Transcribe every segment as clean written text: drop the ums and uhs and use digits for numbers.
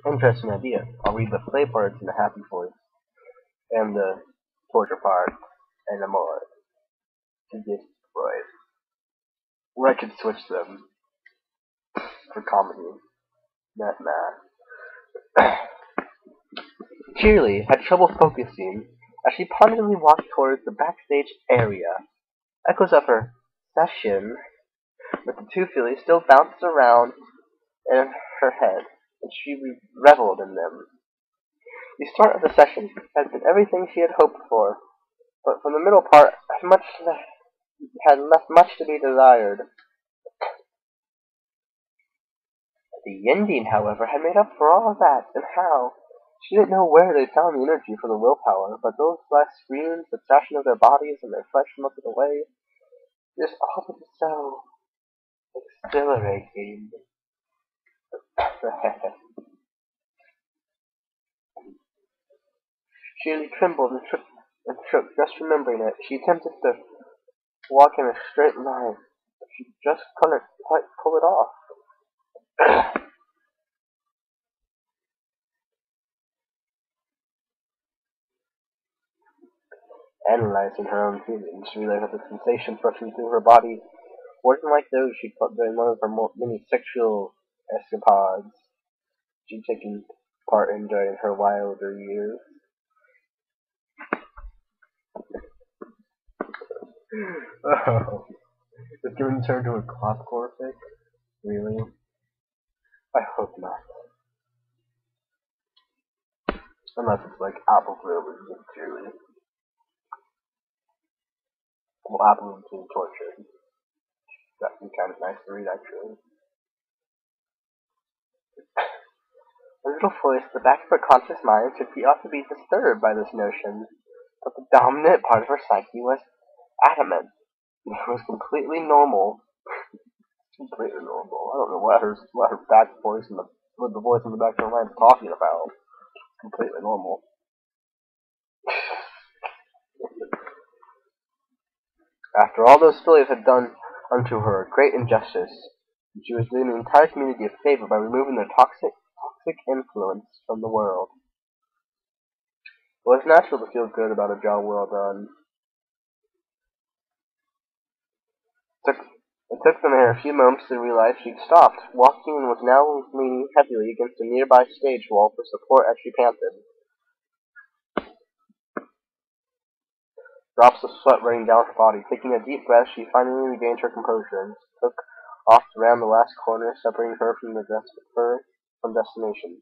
Interesting idea. I'll read the play parts in a happy voice, and the torture part, and the more to destroy. Or I could switch them for comedy. Nah. Cheerilee had trouble focusing as she ponderingly walked towards the backstage area. Echoes of her session with the two fillies still bounced around in her head, and she reveled in them. The start of the session had been everything she had hoped for, but from the middle part had left much to be desired. The ending, however, had made up for all of that, and how. She didn't know where they found the energy for the willpower, but those last screams, the thrashing of their bodies and their flesh melted away, just all was so exhilarating. She nearly trembled and shook just remembering it. She attempted to walk in a straight line, but she just couldn't quite pull it off. Analyzing her own feelings, she realized that the sensations rushing through her body wasn't like those she'd felt during one of her many sexual escapades she'd taken part in during her wilder years. Oh, is giving turn to a clock gorefic? Really? I hope not. Unless it's like apple flavors with cheerleading. Well, apple is being tortured. That'd be kind of nice to read, actually. A little voice at the back of her conscious mind said she ought to be disturbed by this notion, but the dominant part of her psyche was adamant. It was completely normal. Completely normal. I don't know what her back voice and what the voice in the back of her mind is talking about. Completely normal. After all those fillies had done unto her a great injustice, she was doing the entire community a favor by removing their toxic influence from the world. It was natural to feel good about a job well done. It took the mare a few moments to realize she'd stopped walking and was now leaning heavily against a nearby stage wall for support as she panted. Drops of sweat running down her body. Taking a deep breath, she finally regained her composure and took off around the last corner, separating her from destination.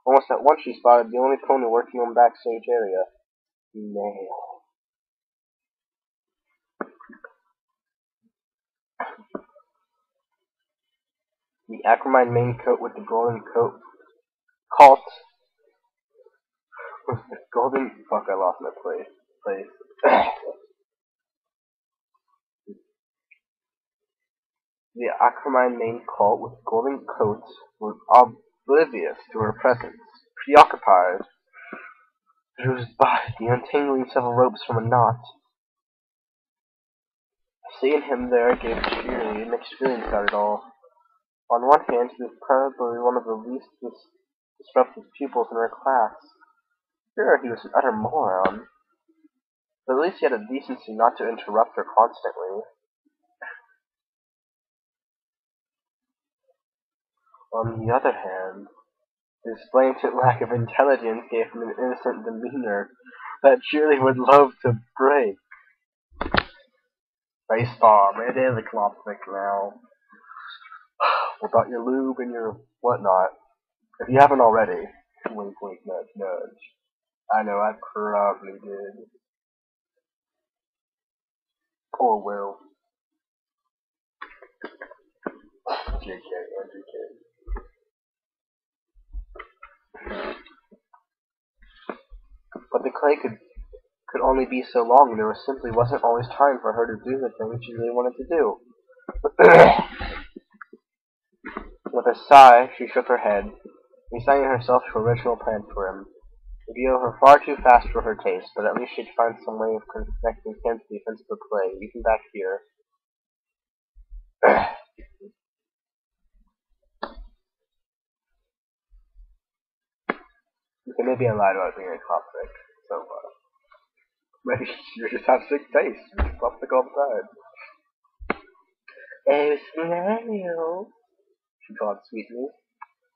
Almost at once she spotted the only pony working on the backstage area. Nail. The aquamarine main coat with the golden coat colt with the golden fuck I lost my place. The aquamarine main colt with golden coats was oblivious to her presence, preoccupied Drew's body, untangling several ropes from a knot. Seeing him there gave Cheerilee mixed feelings about it all. On one hand, he was probably one of the least disruptive pupils in her class. Sure, he was an utter moron, but at least he had the decency not to interrupt her constantly. On the other hand, his blatant lack of intelligence gave him an innocent demeanor that Cheerilee would love to break. Baseball, it is a classic now. What about your lube and your whatnot? If you haven't already, wink, wink, nudge, nudge. I know I probably did. Poor Will. JK, But the clay could only be so long, and there simply wasn't always time for her to do the things she really wanted to do. With a sigh, she shook her head, resigning herself to original plans for him. It would go her far too fast for her taste, but at least she'd find some way of connecting him to the offense of the play, even back here. Okay, maybe I lied about being a coptic. So, maybe you just have sick taste. You just coptic all the time. Oh, Snail, she called sweetly.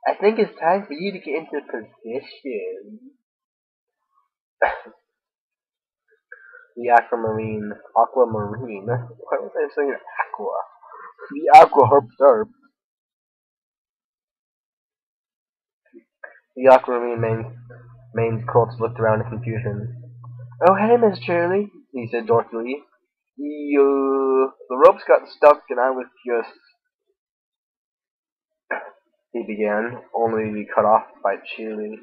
I think it's time for you to get into position. The aquamarine. Why was I saying aqua? The aqua herp derp. The aquamarine main Colts looked around in confusion. Oh, hey, Miss Cheerilee, he said dorkily. The ropes got stuck and I was just... He began, only to be cut off by Cheerilee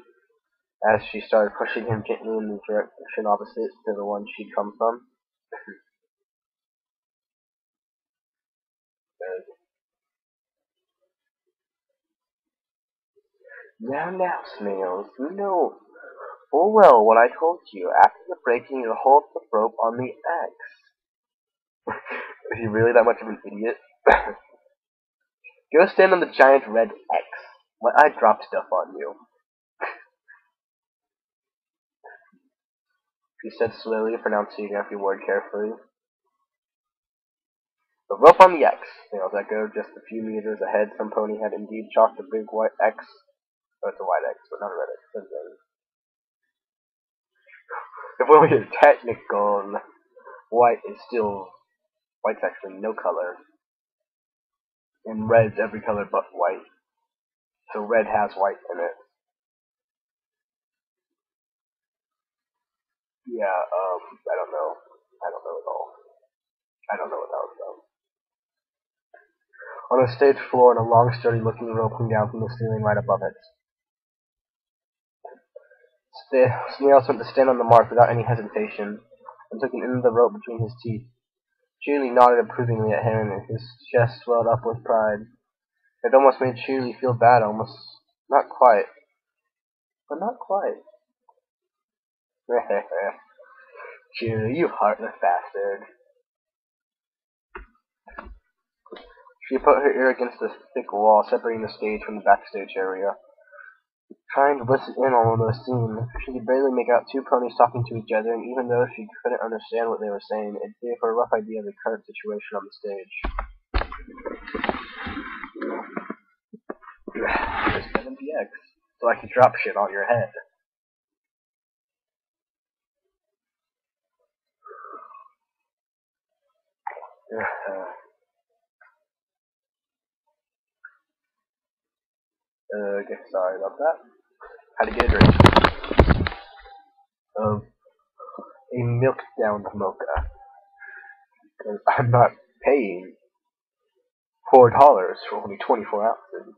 as she started pushing him gently in the direction opposite to the one she'd come from. Now, Snails, you know full well what I told you. After the breaking, you hold the rope on the X. Is he really that much of an idiot? Go stand on the giant red X. When I drop stuff on you, she said slowly, pronouncing every word carefully. The rope on the X. Snails echoed. Just a few meters ahead, some pony had indeed chalked a big white X. Oh, it's a white X, but not a red X. If we get technical, white is still... White's actually no color. And red's every color but white. So red has white in it. Yeah, I don't know. I don't know at all. I don't know what that was about. On the stage floor, and a long, sturdy-looking rope hung down from the ceiling right above it. Snails went to stand on the mark without any hesitation, and took an end of the rope between his teeth. Cheerilee nodded approvingly at him, and his chest swelled up with pride. It almost made Cheerilee feel bad, almost. Not quite. But not quite. Cheerilee, you heartless bastard. She put her ear against the thick wall separating the stage from the backstage area. Trying to listen in on the scene, she could barely make out two ponies talking to each other, and even though she couldn't understand what they were saying, it gave her a rough idea of the current situation on the stage. Just 70X, so I can drop shit on your head. Sorry about that. Had to get a drink of a milk down mocha, because I'm not paying $4 for only 24 ounces.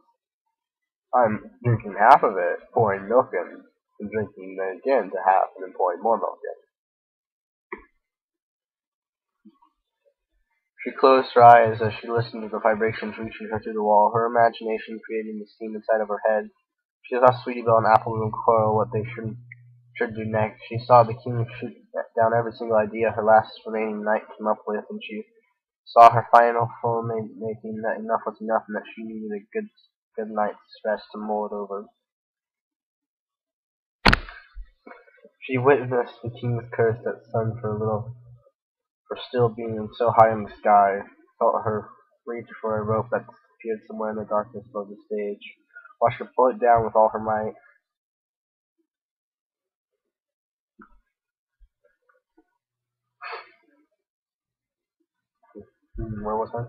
I'm drinking half of it, pouring milk in, and drinking it again to half, and then pouring more milk in. She closed her eyes as she listened to the vibrations reaching her through the wall, her imagination creating the scene inside of her head. She saw Sweetie Belle and Applewood quarrel what they should do next. She saw the king shoot down every single idea her last remaining knight came up with, and she saw her final making that enough was enough and that she needed a good night's rest to mull it over. She witnessed the king's curse that sun for still being so high in the sky, felt her reach for a rope that disappeared somewhere in the darkness below the stage, watched her pull it down with all her might. Where was I?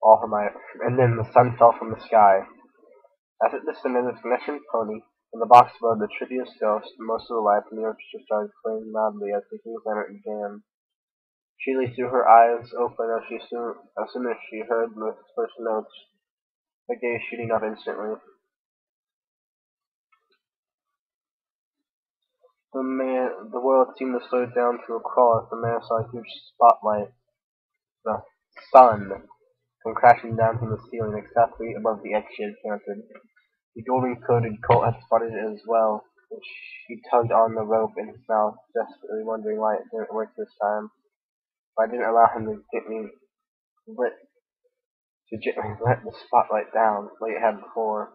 All her might, and then the sun fell from the sky. As it descended, the commissioned pony, in the box above the tributous ghost, and most of the lights in the orchestra started playing loudly as the king's lantern began. Cheerilee threw her eyes open as soon as she heard the first notes, the gaze shooting up instantly. The world seemed to slow down to a crawl as the man saw a huge spotlight, the sun, come crashing down from the ceiling exactly above the X she had counted. The golden-coated colt had spotted it as well, and she tugged on the rope in his mouth, desperately wondering why it didn't work this time. Why didn't allow him to gently let the spotlight down like it had before.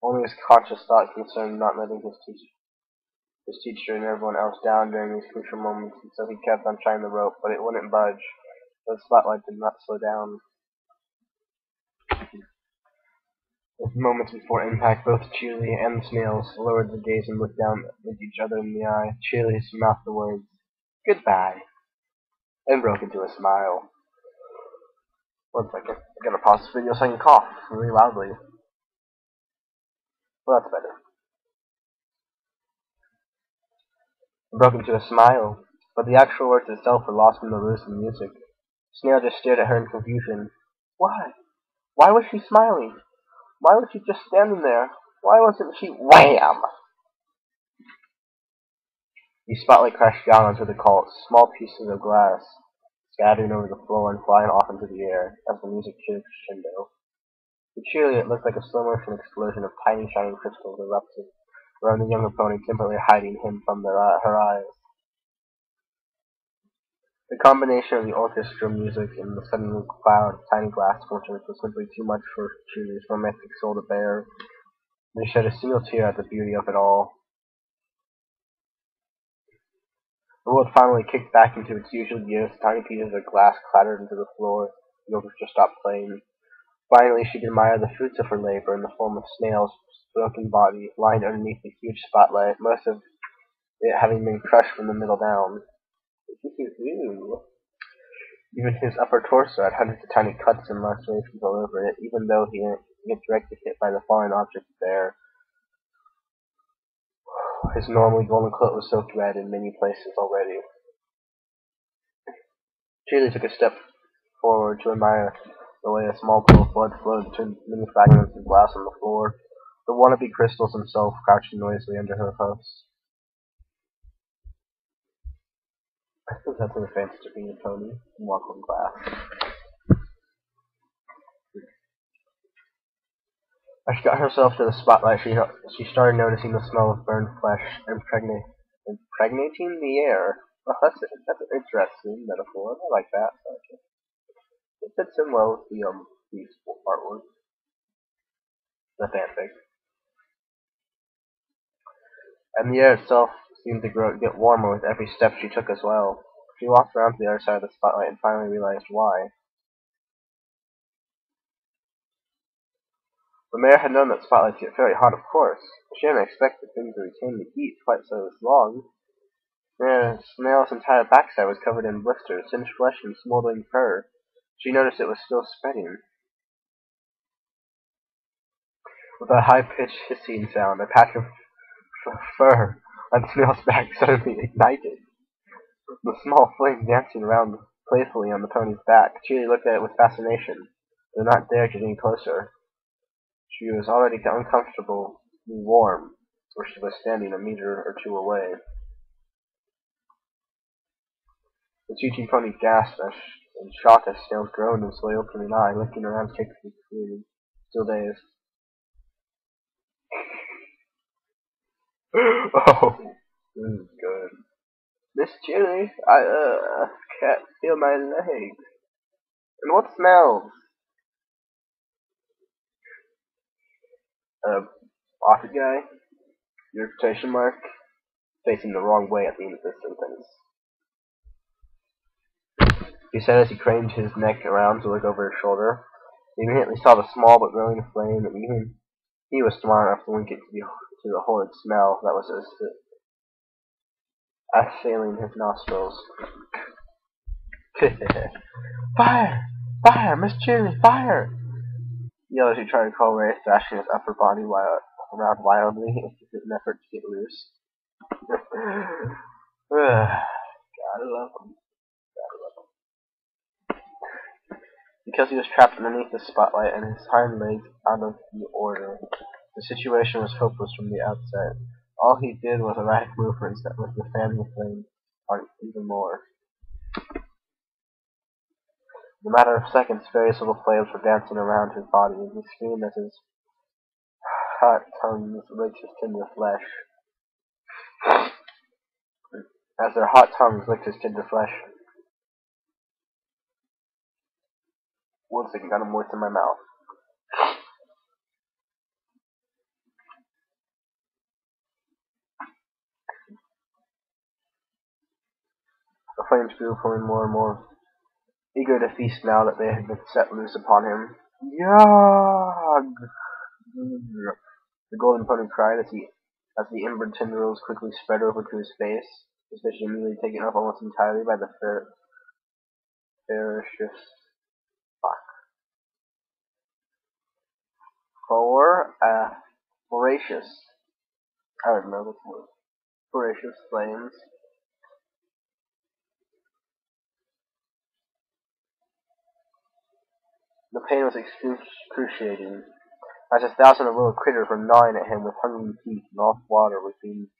Only his conscious thought concerned not letting his teacher and everyone else down during these crucial moments, and so he kept on trying the rope, but it wouldn't budge. The spotlight did not slow down. With moments before impact, both cheerilee and the snails lowered their gaze and looked down at each other in the eye. cheerilee mouthed the words, "Goodbye," and broke into a smile. One second. I'm gonna pause this video so I can cough really loudly. Well, that's better. Broke into a smile, but the actual words itself were lost in the ruse of the music. Snail just stared at her in confusion. Why? Why was she smiling? Why was she just standing there? Why wasn't she— Wham! The spotlight crashed down onto the cult, small pieces of glass scattering over the floor and flying off into the air as the music cheered crescendo. To cheerily, it looked like a slow-motion explosion of tiny shining crystals erupted around the younger pony, temporarily hiding him from her eyes. The combination of the orchestra music and the sudden cloud of tiny glass splinters was simply too much for Cheerlea's romantic soul to bear. They shed a single tear at the beauty of it all. The world finally kicked back into its usual gear as tiny pieces of glass clattered into the floor. The orchestra stopped playing. Finally, she could admire the fruits of her labor in the form of Snail's broken body lying underneath the huge spotlight, most of it having been crushed from the middle down. Even his upper torso had hundreds of tiny cuts and lacerations all over it, even though he didn't get directly hit by the falling object there. His normally golden coat was soaked red in many places already. Cheerleader took a step forward to admire the way a small pool of blood flowed between many fragments of glass on the floor. The wannabe crystals himself crouched noisily under her hoofs. I think that's an offense to being a pony and walk on glass. As she got herself to the spotlight, she started noticing the smell of burned flesh impregnating the air. Well, that's an interesting metaphor. I like that. It fits in well with the these artwork, the fanfic, and the air itself seemed to get warmer with every step she took as well. She walked around to the other side of the spotlight and finally realized why. The mayor had known that spotlights get very hot, of course, but she hadn't expected things to retain the heat quite so long. Snail's entire backside was covered in blisters, singed flesh, and smoldering fur. She noticed it was still spreading. With a high-pitched hissing sound, a patch of fur on Snail's back suddenly ignited, the small flame dancing around playfully on the pony's back. Cheerily looked at it with fascination, but did not dare get any closer. She was already uncomfortably warm, where she was standing a meter or two away. The teaching pony gasped in shock as Snails groaned and slowly opened an eye, looking around quickly, still dazed. Oh, this is good. Miss Chili, I can't feel my legs. And what smells? Office guy? Your quotation mark? Facing the wrong way at the end of this sentence. He said as he craned his neck around to look over his shoulder. He immediately saw the small but growing flame, and even he was smart enough to link it to the horrid smell that was assailing his nostrils. Fire! Fire! Miss Cheerily, fire! He yelled as he tried to call Ray, thrashing his upper body around wildly in an effort to get loose. Gotta love him. Because he was trapped underneath the spotlight and his hind legs out of the order, the situation was hopeless from the outset. All he did was erratic movements that led the fan the flame on even more. In a matter of seconds, various little flames were dancing around his body, and he screamed as his hot tongues licked his tender flesh. As their hot tongues licked his tender flesh. One second, gotta moisten my mouth. flames grew, growing more and more eager to feast now that they had been set loose upon him. Yag! The golden pony cried as the ember tendrils quickly spread over to his face, his fish immediately taken up almost entirely by the ferocious fuck. Voracious. I don't know this word. Voracious flames. The pain was excruciating, as 1,000 of little critters were gnawing at him with hungry teeth, and all the water was being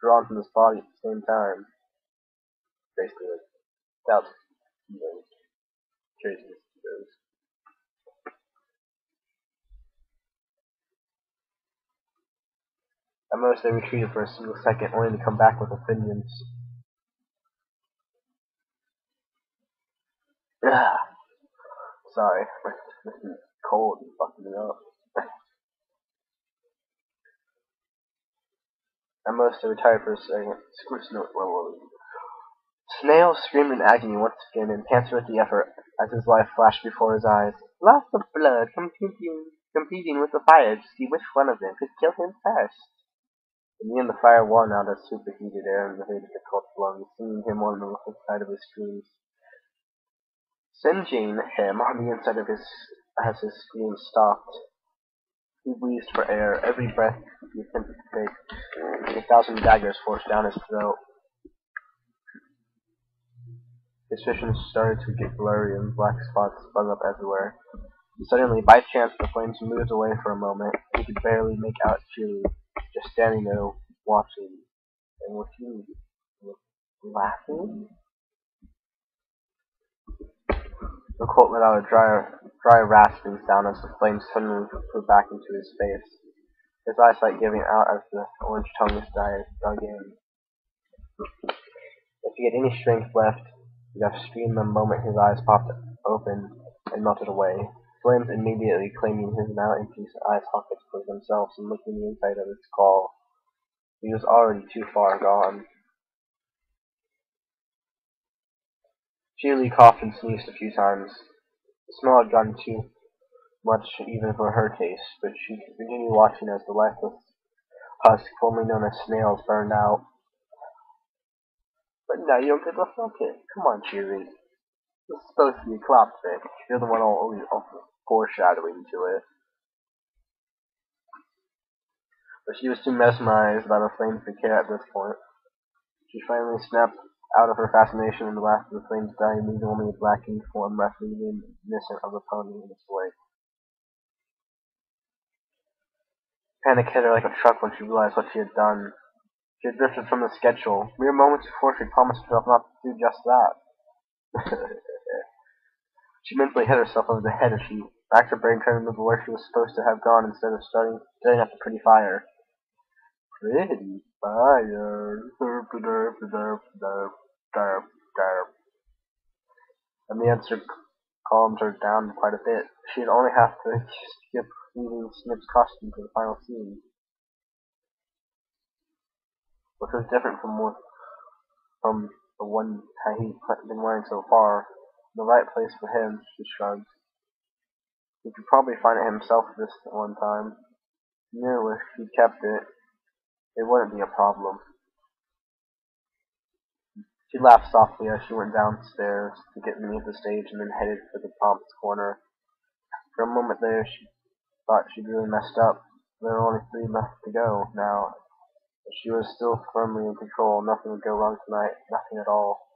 drawn from his body at the same time. Basically, like thousands of mosquitoes. Crazy mosquitoes. At most, they retreated for a single second, only to come back with a vengeance. Sorry, this is cold and fucking me up. At most, they retired for a second. Snail screamed in agony once again and panted with the effort as his life flashed before his eyes. Lots of blood competing with the fire to see which one of them could kill him first. In the end, the fire won out as superheated air invaded the corpse's lungs, stinging him on the inside of his screams, singeing him on the inside of his as his screams stopped. He wheezed for air. Every breath he attempted to take, 1,000 daggers forced down his throat. His vision started to get blurry and black spots sprung up everywhere. Suddenly, by chance, the flames moved away for a moment. He could barely make out cheerilee, just standing there watching. And what he laughing? The colt let out a dry rasping sound as the flames suddenly flew back into his face, his eyesight giving out as the orange tongue dug in. If he had any strength left, he'd have screamed the moment his eyes popped open and melted away. Flames immediately claiming his now empty eye sockets for themselves and licking the inside of his skull. He was already too far gone. cheerilee coughed and sneezed a few times. The smell had gotten too much even for her taste, but she continued watching as the lifeless husk, formerly known as snails, burned out. But now you don't get to fuck it. Come on, cheerilee. This is supposed to be a clapstick. You're the one all foreshadowing to it. But she was too mesmerized by the flames to care at this point. She finally snapped out of her fascination, and the last of the flames died, leaving only a blackened form left reminiscent of the pony in its wake. Panic hit her like a truck when she realized what she had done. She had drifted from the schedule. Mere moments before she promised herself not to do just that. She mentally hit herself over the head as she racked her brain trying to remember where she was supposed to have gone instead of staring at the pretty fire. Pretty fire. And the answer calmed her down quite a bit. She'd only have to skip leaving Snip's costume for the final scene, which was different from the one he'd been wearing so far. The right place for him, she shrugged. He could probably find it himself this one time. He knew if he kept it, it wouldn't be a problem. She laughed softly as she went downstairs to get beneath the stage and then headed for the prompt's corner. For a moment there, she thought she'd really messed up. There were only 3 left to go now. But she was still firmly in control. Nothing would go wrong tonight. Nothing at all.